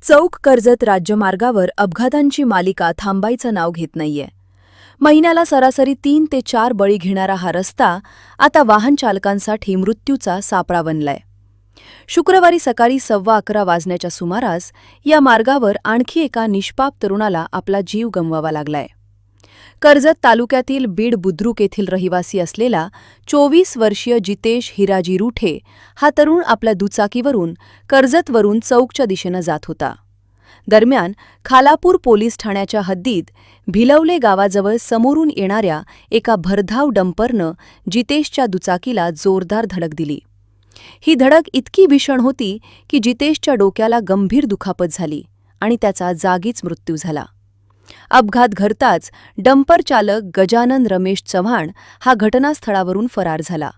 चौक कर्जत राज्यमार्गावर अपघातांची मालिका थांबायचं नाव घेत नाहीये. महिन्याला सरासरी 3 ते 4 बळी घेणारा हा रस्ता आता वाहन चालकांसाठी मृत्यूचा सापळा बनलाय. शुक्रवारी सकाळी 11:15 वाजण्याच्या सुमारास या मार्गावर आणखी एका निष्पाप तरुणाला आपला जीव गमवावा लागलाय. कर्जत तालुक्यातील बीड बुद्रुक येथील रहिवासी असलेला 24 वर्षीय जितेश हिराजी रुठे हा तरुण आपल्या दुचाकीवरून कर्जतवरून चौकच्या दिशेनं जात होता. दरम्यान खालापूर पोलीस ठाण्याच्या हद्दीत भिलवले गावाजवळ समोरून येणाऱ्या एका भरधाव डंपरनं जितेशच्या दुचाकीला जोरदार धडक दिली. ही धडक इतकी भीषण होती की जितेशच्या डोक्याला गंभीर दुखापत झाली आणि त्याचा जागीच मृत्यू झाला. अपघात घडताच डंपर चालक गजानन रमेश चव्हाण हा घटनास्थळावरून फरार झाला.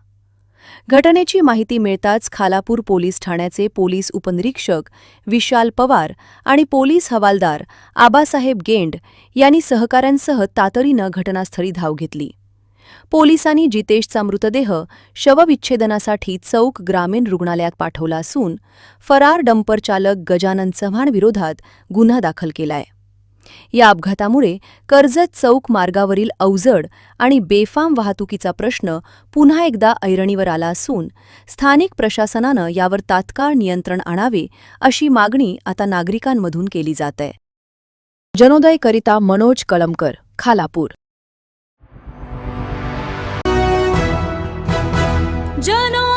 घटनेची माहिती मिळताच खालापूर पोलीस ठाण्याचे पोलीस उपनिरीक्षक विशाल पवार आणि पोलीस हवालदार आबासाहेब गेंड यांनी सहकाऱ्यांसह तातडीनं घटनास्थळी धाव घेतली. पोलिसांनी जितेशचा मृतदेह शवविच्छेदनासाठी चौक ग्रामीण रुग्णालयात पाठवला असून फरार डंपर चालक गजानन चव्हाण विरोधात गुन्हा दाखल केलाय. या अपघातामुळे कर्जत चौक मार्गावरील अवजड आणि बेफाम वाहतुकीचा प्रश्न पुन्हा एकदा ऐरणीवर आला असून स्थानिक प्रशासनानं यावर तात्काळ नियंत्रण आणावे अशी मागणी आता नागरिकांमधून केली जात आहे. जनोदयकरिता मनोज कळमकर, खालापूर. जनोदय